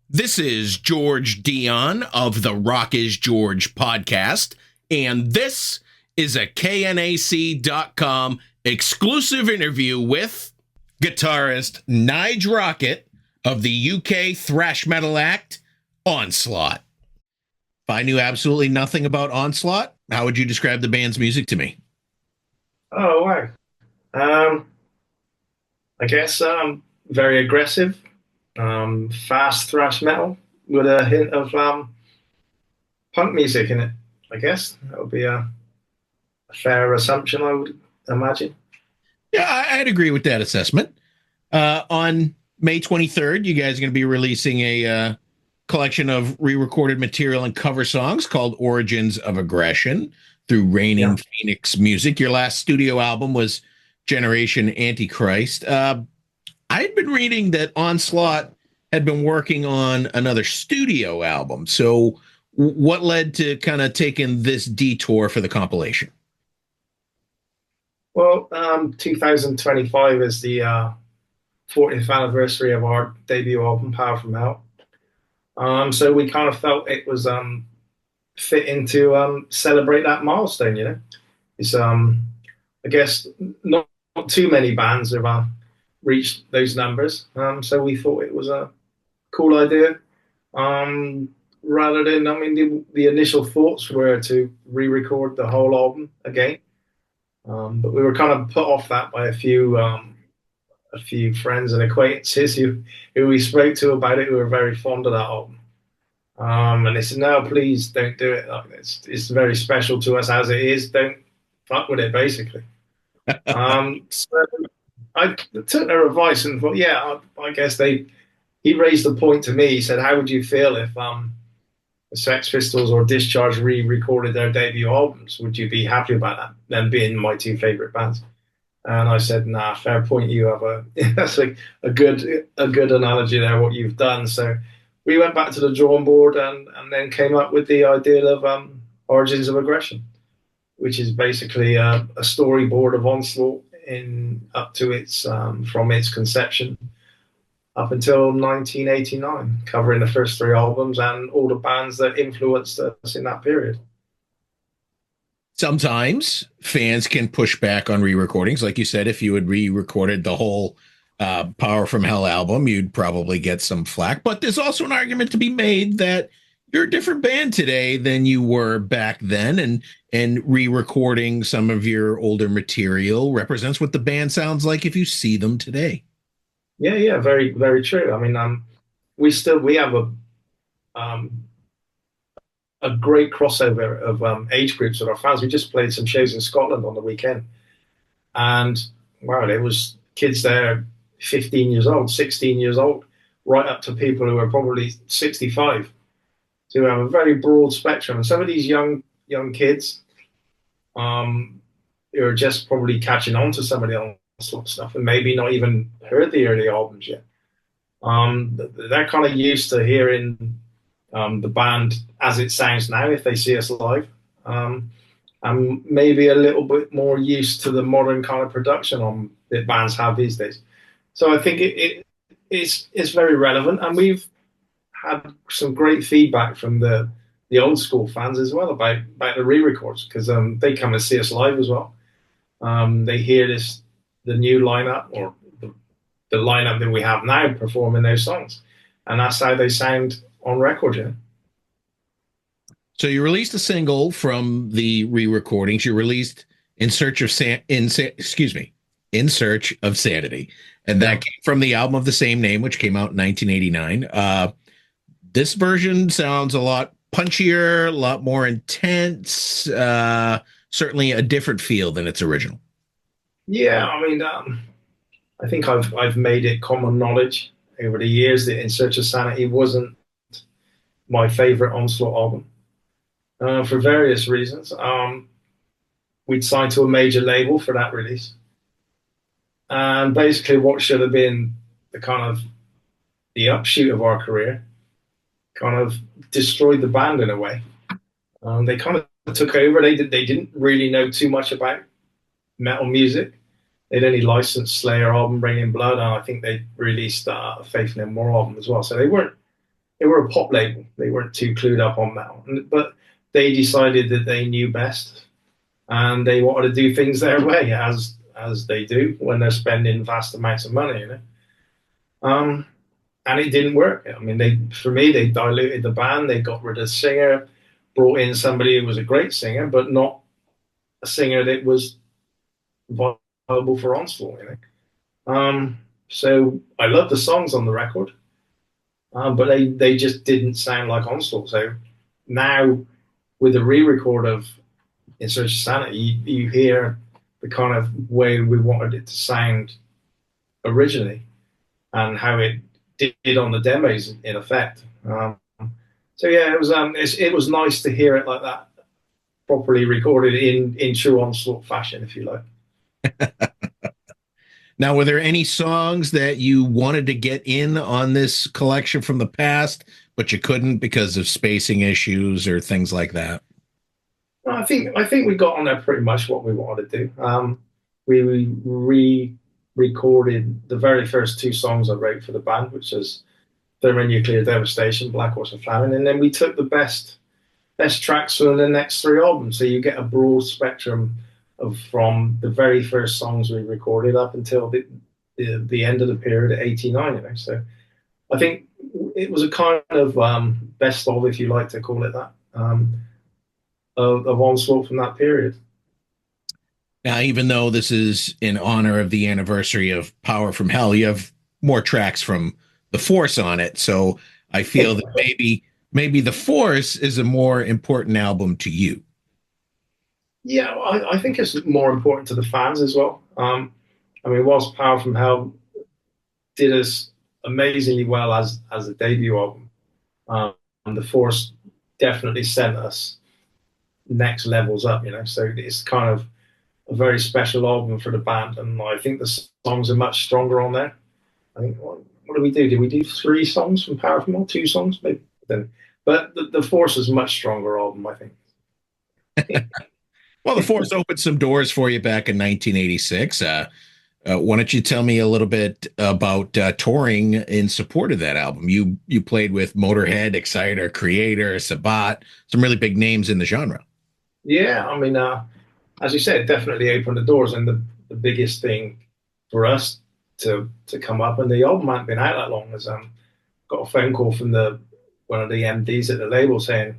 This is George Dionne of the Rock is George podcast, and this is a KNAC.com exclusive interview with guitarist NIGE ROCKETT of the UK thrash metal act Onslaught. If I knew absolutely nothing about Onslaught, how would you describe the band's music to me? Oh, wow. I guess very aggressive, fast thrash metal with a hint of punk music in it. I guess that would be a fair assumption, I would imagine. Yeah, I'd agree with that assessment. On May 23rd, you guys are going to be releasing a collection of re-recorded material and cover songs called Origins of Aggression through Reigning Phoenix Music. Your last studio album was Generation Antichrist. I'd been reading that Onslaught had been working on another studio album. So what led to kind of taking this detour for the compilation? Well, 2025 is the 40th anniversary of our debut album, Power from Hell. So we kind of felt it was fitting to celebrate that milestone, you know. It's I guess not too many bands have reached those numbers. So we thought it was a cool idea. Rather than, I mean, the initial thoughts were to re-record the whole album again. But we were kind of put off that by a few friends and acquaintances who we spoke to about it, who were very fond of that album. And they said, no, please don't do it. Like, it's very special to us as it is. Don't fuck with it, basically. So I took their advice and thought, yeah, I guess he raised the point to me. He said, how would you feel if the Sex Pistols or Discharge re-recorded their debut albums? Would you be happy about that? Them being my two favorite bands. And I said, nah, fair point. You have that's like a good analogy there, what you've done. So we went back to the drawing board and then came up with the idea of Origins of Aggression, which is basically a storyboard of Onslaught up to its from its conception up until 1989, covering the first three albums and all the bands that influenced us in that period. Sometimes fans can push back on re-recordings. Like you said, if you had re-recorded the whole Power from Hell album, you'd probably get some flack. But there's also an argument to be made that you're a different band today than you were back then, and re-recording some of your older material represents what the band sounds like if you see them today. Yeah, very, very true. I mean, we have a great crossover of age groups with our fans. We just played some shows in Scotland on the weekend, and wow, there was kids there, 15 years old, 16 years old, right up to people who are probably 65. So we have a very broad spectrum. And some of these young kids who are just probably catching on to some of the Onslaught stuff and maybe not even heard the early albums yet. They're kind of used to hearing the band as it sounds now if they see us live. And maybe a little bit more used to the modern kind of production that bands have these days. So I think it's very relevant, and we've had some great feedback from the old school fans as well about the re-records, because they come and see us live as well. They hear the new lineup, or the lineup that we have now, performing those songs, and that's how they sound on record. Yeah. So you released a single from the re-recordings. You released In Search of In Search of Sanity, and that came from the album of the same name, which came out in 1989. This version sounds a lot punchier, a lot more intense, certainly a different feel than its original. Yeah, I mean, I think I've made it common knowledge over the years that In Search of Sanity wasn't my favorite Onslaught album, for various reasons. We'd signed to a major label for that release, and basically what should have been the upshoot of our career kind of destroyed the band in a way. They kind of took over. They didn't really know too much about metal music. They'd only licensed Slayer album, Bring in Blood, and I think they released Faith No More album as well. So they weren't they were a pop label. They weren't too clued up on metal, but they decided that they knew best, and they wanted to do things their way, as they do when they're spending vast amounts of money, you know. Um, and it didn't work. I mean, for me, they diluted the band. They got rid of the singer, brought in somebody who was a great singer, but not a singer that was viable for Onslaught, you know. So I love the songs on the record, but they just didn't sound like Onslaught. So now with the re-record of In Search of Sanity, you hear the kind of way we wanted it to sound originally and how it did on the demos in effect. So yeah, it was nice to hear it like that, properly recorded in true Onslaught fashion, if you like. Now, were there any songs that you wanted to get in on this collection from the past, but you couldn't because of spacing issues or things like that? I think we got on there pretty much what we wanted to do. We re-recorded the very first two songs I wrote for the band, which is Thermonuclear Devastation, Black Horse and Famine, and then we took the best tracks from the next three albums. So you get a broad spectrum of from the very first songs we recorded up until the end of the period at '89. You know, so I think it was a kind of best of, if you like to call it that, of Onslaught from that period. Now, even though this is in honor of the anniversary of Power from Hell, you have more tracks from The Force on it. So I feel that maybe The Force is a more important album to you. Yeah, I think it's more important to the fans as well. I mean, whilst Power from Hell did us amazingly well as a debut album, um, the Force definitely sent us next levels up. You know, so it's kind of a very special album for the band, and I think the songs are much stronger on there. I think what did we do? Did we do three songs from Power from Hell? Two songs, maybe. Then, but the Force is a much stronger album, I think. Well, The Force opened some doors for you back in 1986. Why don't you tell me a little bit about touring in support of that album? You played with Motörhead, Exciter, Creator, Sabat, some really big names in the genre. Yeah, I mean, as you said, definitely opened the doors, and the biggest thing for us to come up, and the album hadn't been out that long, is got a phone call from the one of the MDs at the label saying,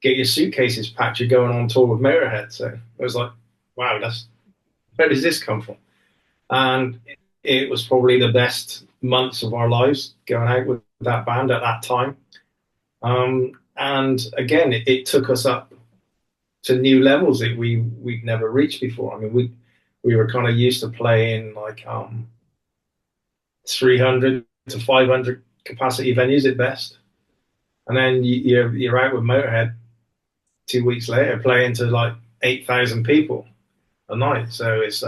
"Get your suitcases packed. You're going on tour with Motörhead." So it was like, wow, that's where does this come from? And it was probably the best months of our lives going out with that band at that time. And again, it took us up to new levels that we'd never reached before. I mean, we were kind of used to playing like 300 to 500 capacity venues at best, and then you're out with Motorhead 2 weeks later playing to like 8,000 people a night. So it's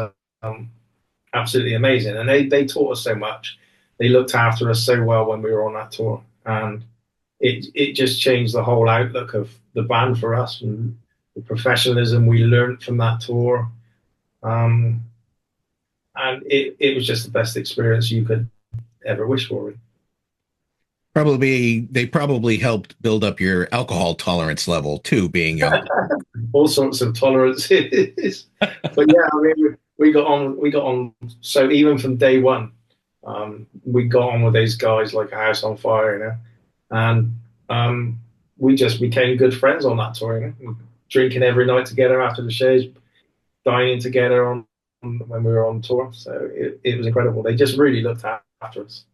absolutely amazing, and they taught us so much. They looked after us so well when we were on that tour, and it just changed the whole outlook of the band for us, and the professionalism we learned from that tour. Um, and it was just the best experience you could ever wish for. Probably they probably helped build up your alcohol tolerance level too, being young. All sorts of tolerances. But yeah, I mean, we got on. We got on. So even from day one, we got on with these guys like a house on fire, you know. And we just became good friends on that tour, you know? Drinking every night together after the shows, dining together when we were on tour. So it was incredible. They just really looked after us.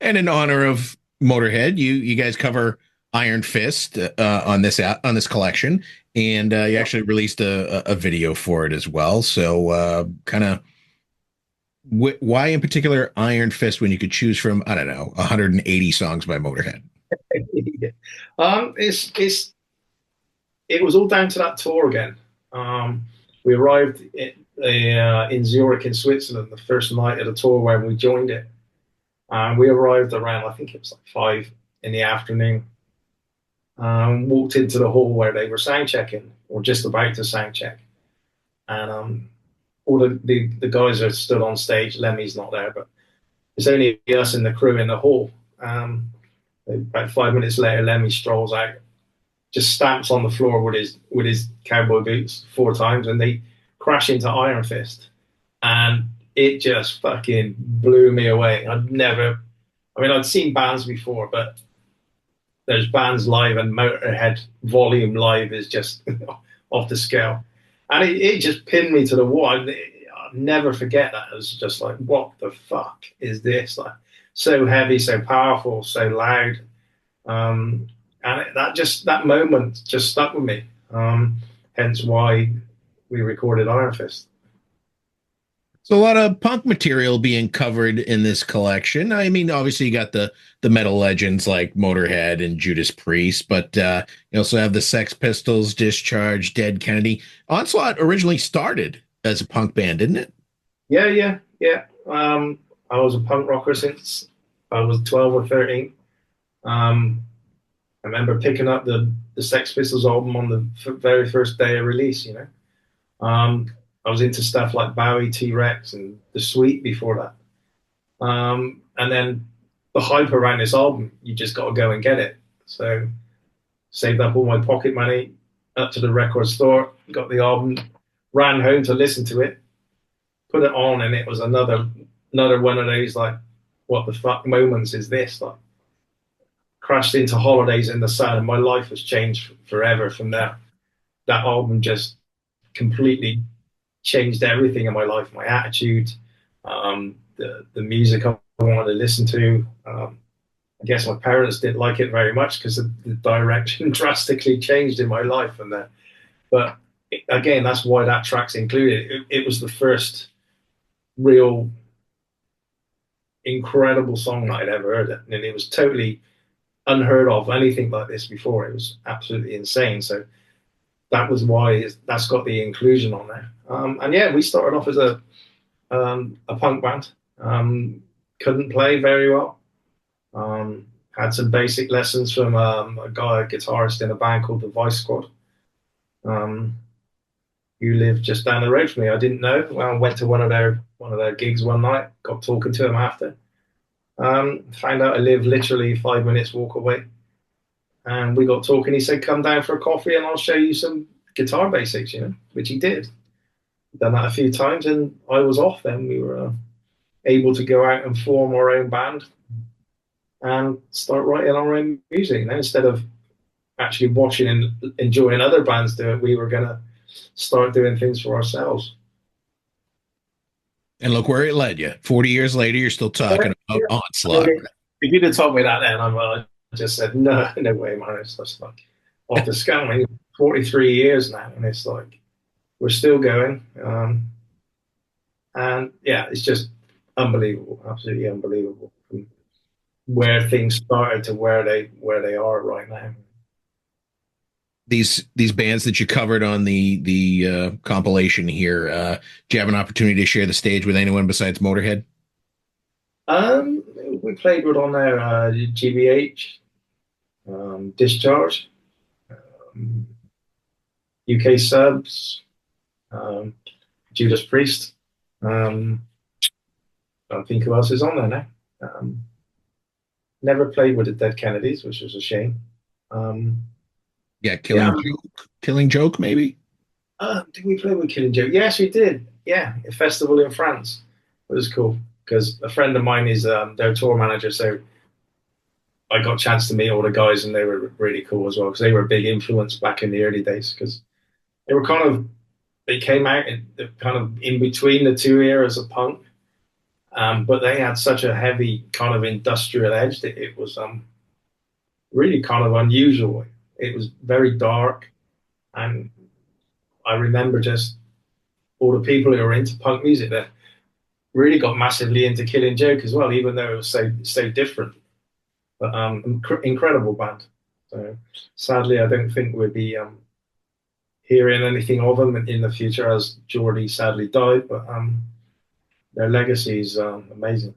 And in honor of Motorhead, you guys cover Iron Fist on this collection, and you actually released a video for it as well. So, kind of, why in particular Iron Fist when you could choose from, I don't know, 180 songs by Motorhead? It's it was all down to that tour again. We arrived in Zurich in Switzerland the first night of the tour when we joined it. We arrived around, I think it was like 5 in the afternoon. Walked into the hall where they were sound checking, or just about to sound check. And all the guys are still on stage. Lemmy's not there, but it's only us and the crew in the hall. About 5 minutes later, Lemmy strolls out, just stamps on the floor with his cowboy boots 4 times, and they crash into Iron Fist, and it just fucking blew me away. I mean, I'd seen bands before, but there's bands live, and Motörhead Volume live is just off the scale, and it just pinned me to the wall. I'll never forget that. It was just like, what the fuck is this? Like, so heavy, so powerful, so loud. And that moment just stuck with me. Hence why we recorded Iron Fist. So a lot of punk material being covered in this collection. I mean, obviously you got the metal legends like Motorhead and Judas Priest, but you also have the Sex Pistols, Discharge, Dead Kennedy. Onslaught originally started as a punk band, didn't it? Yeah, yeah, yeah. I was a punk rocker since I was 12 or 13. I remember picking up the Sex Pistols album on the very first day of release. I was into stuff like Bowie, T Rex, and The Sweet before that. And then the hype around this album, you just got to go and get it. So saved up all my pocket money, up to the record store, got the album, ran home to listen to it, put it on, and it was another one of those like, what the fuck moments is this? Like, crashed into Holidays in the Sun, and my life has changed forever from there. That album just completely changed everything in my life, my attitude, the music I wanted to listen to. I guess my parents didn't like it very much because the direction drastically changed in my life from there. But again, that's why that track's included. It was the first real incredible song that I'd ever heard, and it was totally unheard of anything like this before. It was absolutely insane. So that was why that's got the inclusion on there. And yeah, we started off as a punk band. Couldn't play very well. Had some basic lessons from a guitarist in a band called the Vice Squad, who lived just down the road from me. I didn't know. Well, I went to one of their gigs one night. Got talking to him after. Found out I live literally 5 minutes walk away. And we got talking. He said, "Come down for a coffee and I'll show you some guitar basics," which he did. Done that a few times, and I was off then. We were able to go out and form our own band and start writing our own music. And instead of actually watching and enjoying other bands do it, we were going to start doing things for ourselves. And look where it led you. 40 years later, you're still talking about Onslaught. If you'd have told me that then, I just said, no way, man. It's just like off the scale. I mean, 43 years now, and it's like we're still going. And yeah, it's just unbelievable, absolutely unbelievable from where things started to where they are right now. These bands that you covered on the compilation here, do you have an opportunity to share the stage with anyone besides Motörhead? We played with on there GBH, Discharge, UK Subs, Judas Priest. I don't think who else is on there now. Never played with the Dead Kennedys, which was a shame. Yeah, Killing Joke, maybe. Did we play with Killing Joke? Yes, we did. Yeah, a festival in France. It was cool because a friend of mine is their tour manager, so I got a chance to meet all the guys, and they were really cool as well because they were a big influence back in the early days because they came out kind of in between the two eras of punk, but they had such a heavy kind of industrial edge that it was really kind of unusual. It was very dark, and I remember just all the people who were into punk music that really got massively into Killing Joke as well, even though it was so different. But incredible band. So sadly, I don't think we'll be hearing anything of them in the future, as Geordie sadly died. But their legacy is amazing.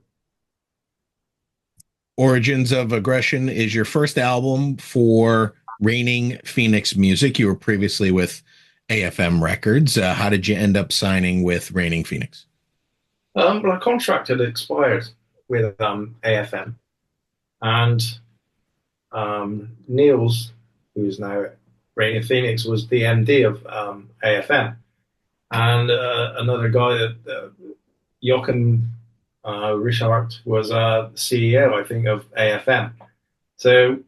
Origins of Aggression is your first album for Reigning Phoenix Music. You were previously with AFM Records. How did you end up signing with Reigning Phoenix? Well, our contract had expired with AFM, and Niels, who's now at Reigning Phoenix, was the MD of AFM, and another guy that Jochen Richard was CEO, I think, of AFM. So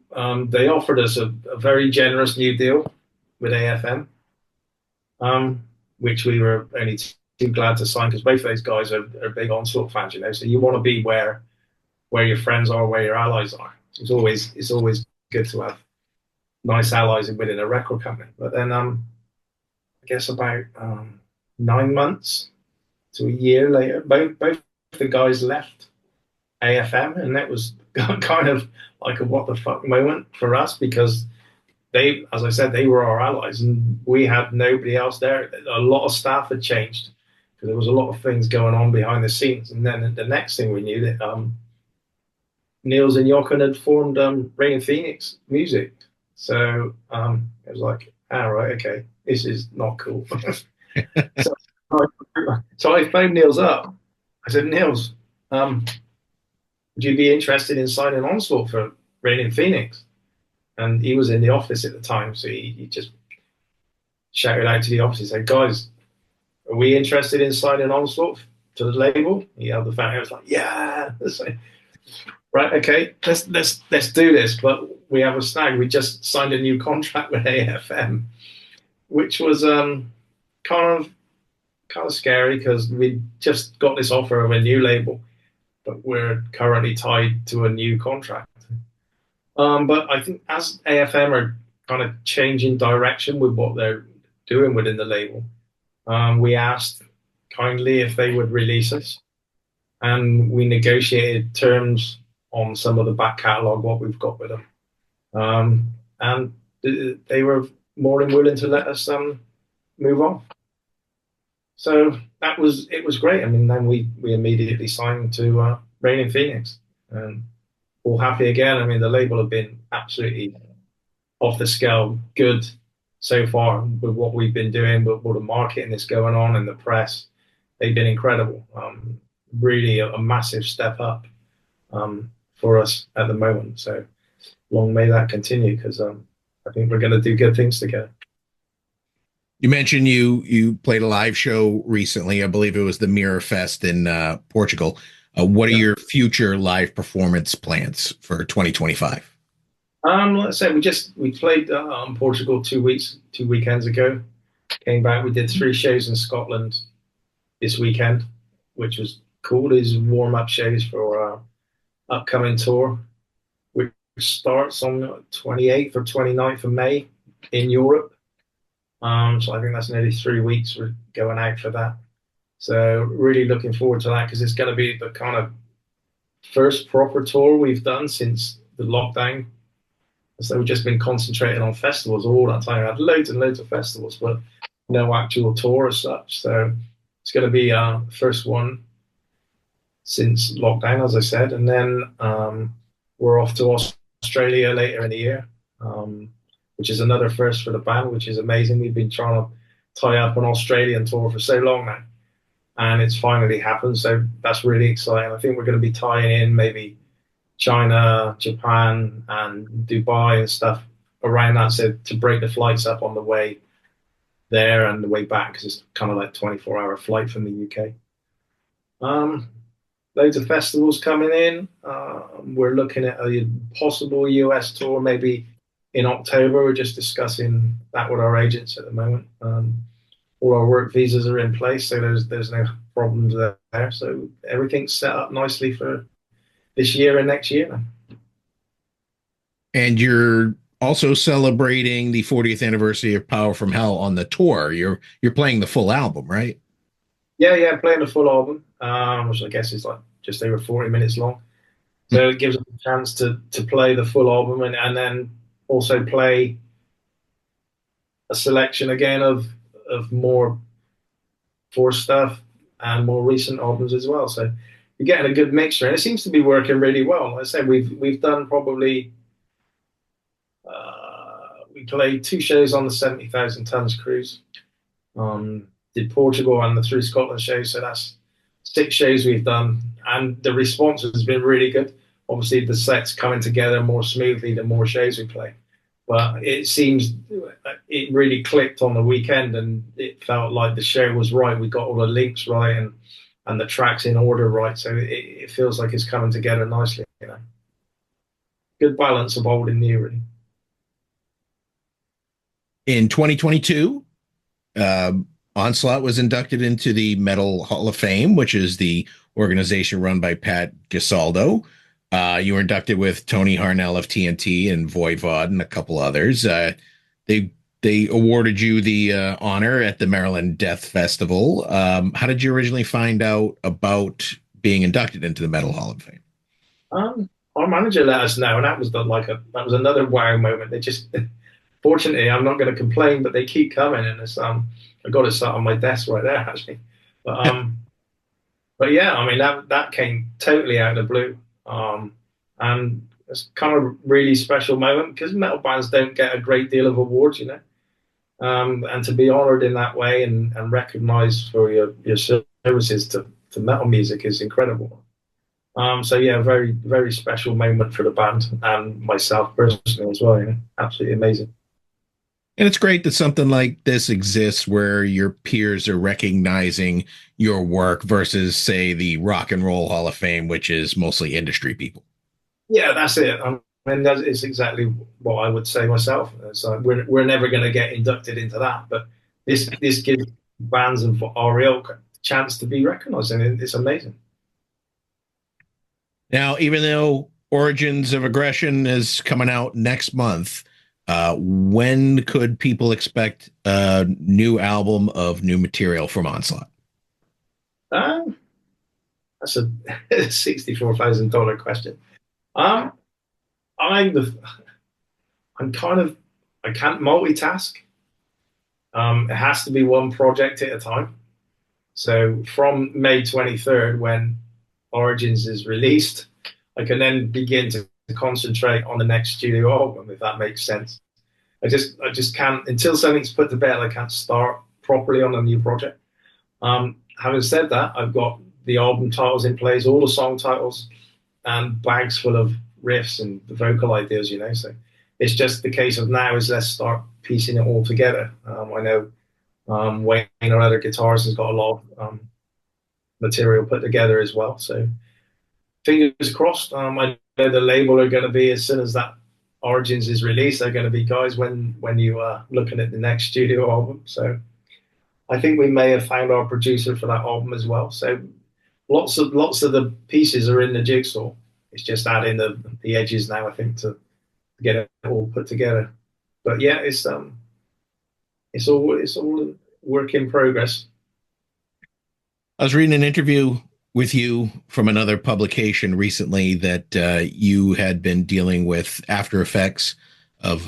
they offered us a very generous new deal with AFM, which we were only too glad to sign because both of those guys are big Onslaught fans, you know. So you want to be where your friends are, where your allies are. It's always good to have nice allies within a record company. But then I guess about 9 months to a year later, both the guys left AFM, and that was kind of like a what the fuck moment for us because they, as I said, they were our allies, and we had nobody else there. A lot of staff had changed because there was a lot of things going on behind the scenes, and then the next thing we knew that Niels and Jochen had formed Reigning Phoenix Music. So it was like, right, okay, this is not cool. so, so I phoned Niels up. I said, Niels, would you be interested in signing Onslaught for Reigning Phoenix? And he was in the office at the time, so he just shouted out to the office. He said, guys, are we interested in signing Onslaught to the label? He held the phone. I was like, yeah. Right, okay, let's do this. But we have a snag. We just signed a new contract with AFM, which was kind of scary because we just got this offer of a new label, but we're currently tied to a new contract. But I think as AFM are kind of changing direction with what they're doing within the label, we asked kindly if they would release us, and we negotiated terms on some of the back catalogue, what we've got with them. And they were more than willing to let us move on. So it was great. I mean, then we immediately signed to Reigning Phoenix, and all happy again. I mean, the label have been absolutely off the scale good so far with what we've been doing, with all the marketing that's going on and the press. They've been incredible. Really a massive step up for us at the moment. So long may that continue because I think we're going to do good things together. You mentioned you played a live show recently. I believe it was the Mirror Fest in Portugal. What are your future live performance plans for 2025? Let's say we played Portugal 2 weekends ago. Came back. We did 3 shows in Scotland this weekend, which was cool. These warm-up shows for our upcoming tour, which starts on the 28th or 29th of May in Europe. So I think that's nearly 3 weeks we're going out for that. So really looking forward to that because it's going to be the kind of first proper tour we've done since the lockdown. So we've just been concentrating on festivals all that time. I had loads and loads of festivals, but no actual tour as such. So it's going to be our first one since lockdown, as I said. And then we're off to Australia later in the year, which is another first for the band, which is amazing. We've been trying to tie up an Australian tour for so long now, and it's finally happened. So that's really exciting. I think we're going to be tying in maybe China, Japan, and Dubai and stuff around that, so to break the flights up on the way there and the way back, because it's kind of like 24-hour flight from the UK. Loads of festivals coming in. We're looking at a possible US tour maybe in October. We're just discussing that with our agents at the moment. All our work visas are in place, so there's no problems there. So everything's set up nicely for this year and next year. And you're also celebrating the 40th anniversary of Power from Hell on the tour. You're playing the full album, right? Yeah, playing the full album, which I guess is like just over 40 minutes long. So it gives us a chance to play the full album and then also play a selection again of more Force stuff and more recent albums as well. So you're getting a good mixture, and it seems to be working really well. Like I said, we've done probably we played 2 shows on the 70,000 Tons cruise. Did Portugal and the Through Scotland show, so that's 6 shows we've done, and the response has been really good. obviously the set's coming together more smoothly the more shows we play. But it seems it really clicked on the weekend, and it felt like the show was right. We got all the links right, and the tracks in order right. So it feels like it's coming together nicely. You know, good balance of old and new, really. In 2022, Onslaught was inducted into the Metal Hall of Fame, which is the organization run by Pat Gisaldo. You were inducted with Tony Harnell of TNT and Voivod and a couple others. They awarded you the honor at the Maryland Death Festival. How did you originally find out about being inducted into the Metal Hall of Fame? Our manager let us know, and that was that was another wow moment. They just, fortunately, I'm not going to complain, but they keep coming, and it's I got it sat on my desk right there actually. But yeah, I mean that came totally out of the blue, and it's kind of a really special moment because metal bands don't get a great deal of awards, you know. And to be honored in that way and recognized for your services to metal music is incredible. So yeah, very, very special moment for the band and myself personally as well. You know? Absolutely amazing. And it's great that something like this exists where your peers are recognizing your work versus, say, the Rock and Roll Hall of Fame, which is mostly industry people. Yeah, that's it. I mean, that is exactly what I would say myself. So we're never going to get inducted into that, but this gives bands of our ilk a chance to be recognized, and it's amazing. Now, even though Origins of Aggression is coming out next month, when could people expect a new album of new material from Onslaught? That's a $64,000 question. I'm I'm kind of I can't multitask. It has to be one project at a time. So from May 23rd, when Origins is released, I can then begin to concentrate on the next studio album, if that makes sense. I just can't until something's put to bed. I can't start properly on a new project. Having said that, I've got the album titles in place, all the song titles, and bags full of riffs and the vocal ideas. You know, so it's just the case of now is let's start piecing it all together. I know Wayne, our other guitarist, has got a lot of material put together as well. So fingers crossed. I know the label are going to be as soon as that Origins is released. They're going to be guys when you are looking at the next studio album. So I think we may have found our producer for that album as well. So lots of the pieces are in the jigsaw. It's just adding the edges now, I think, to get it all put together. But yeah, it's all work in progress. I was reading an interview with you from another publication recently that you had been dealing with after effects of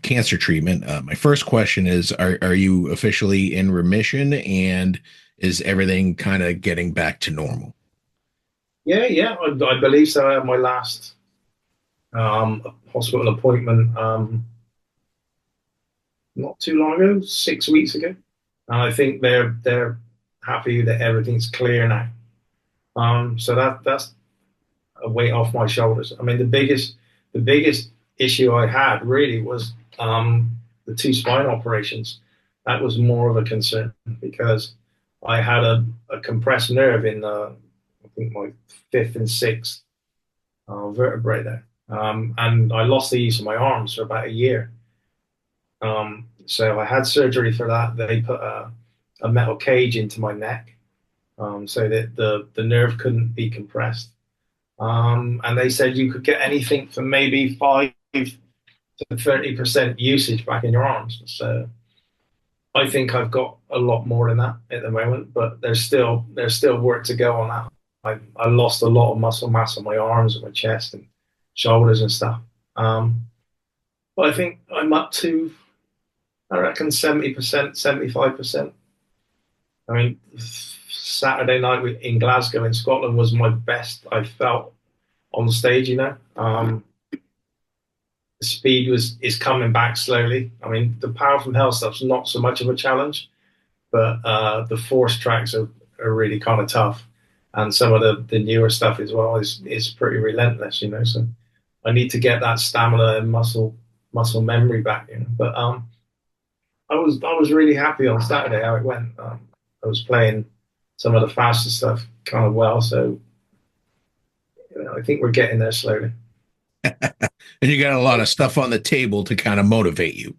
cancer treatment. My first question is: Are you officially in remission, and is everything kind of getting back to normal? Yeah, I believe so. I had my last hospital appointment not too long ago, 6 weeks ago, and I think they're happy that everything's clear now. So that's a weight off my shoulders. I mean, the biggest issue I had really was the two spine operations. That was more of a concern because I had a compressed nerve in I think my fifth and sixth vertebrae there, and I lost the use of my arms for about a year. So I had surgery for that. They put a metal cage into my neck so that the nerve couldn't be compressed. And they said you could get anything from maybe 5 to 30% usage back in your arms. So I think I've got a lot more than that at the moment, but there's still work to go on that. I lost a lot of muscle mass on my arms and my chest and shoulders and stuff. But I think I'm up to, I reckon, 70%, 75%. I mean, Saturday night in Glasgow in Scotland was my best I felt on the stage, you know. The speed is coming back slowly. I mean, the Power from Hell stuff's not so much of a challenge, but the force tracks are really kind of tough. and some of the newer stuff as well is pretty relentless, you know. So I need to get that stamina and muscle memory back, you know. But I was really happy on Saturday how it went. I was playing some of the faster stuff kind of well, so you know, I think we're getting there slowly. And you got a lot of stuff on the table to kind of motivate you.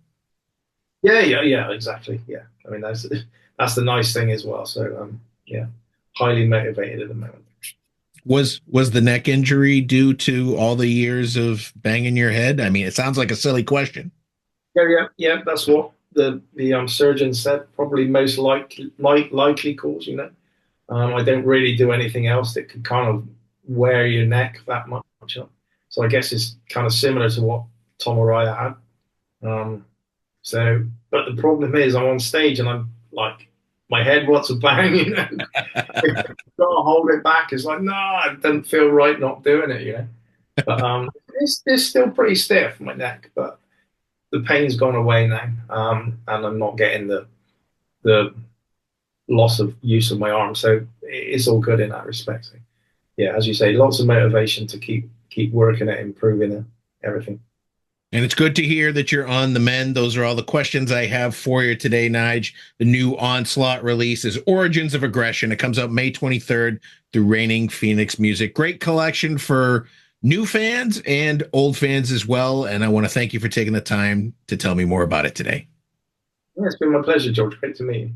Yeah, exactly. Yeah, I mean that's the nice thing as well. So yeah, highly motivated at the moment. Was the neck injury due to all the years of banging your head? I mean, it sounds like a silly question. Yeah. That's what the surgeon said. Probably most likely cause. You know, I don't really do anything else that could kind of wear your neck that much. So I guess it's kind of similar to what Tom Araya had. Um, so, but the problem is, I'm on stage and I'm like, my head wants to bang. You know, gotta hold it back. It's like, no, it doesn't feel right not doing it. You know, but it's still pretty stiff my neck, but the pain's gone away now, and I'm not getting the loss of use of my arm, so it's all good in that respect. So, yeah, as you say, lots of motivation to keep working at improving everything. And it's good to hear that you're on the mend. Those are all the questions I have for you today, Nige. The new Onslaught release is Origins of Aggression. It comes out May 23rd through Reigning Phoenix Music. Great collection for new fans and old fans as well. And I want to thank you for taking the time to tell me more about it today. Yeah, it's been my pleasure, George. Great to meet you.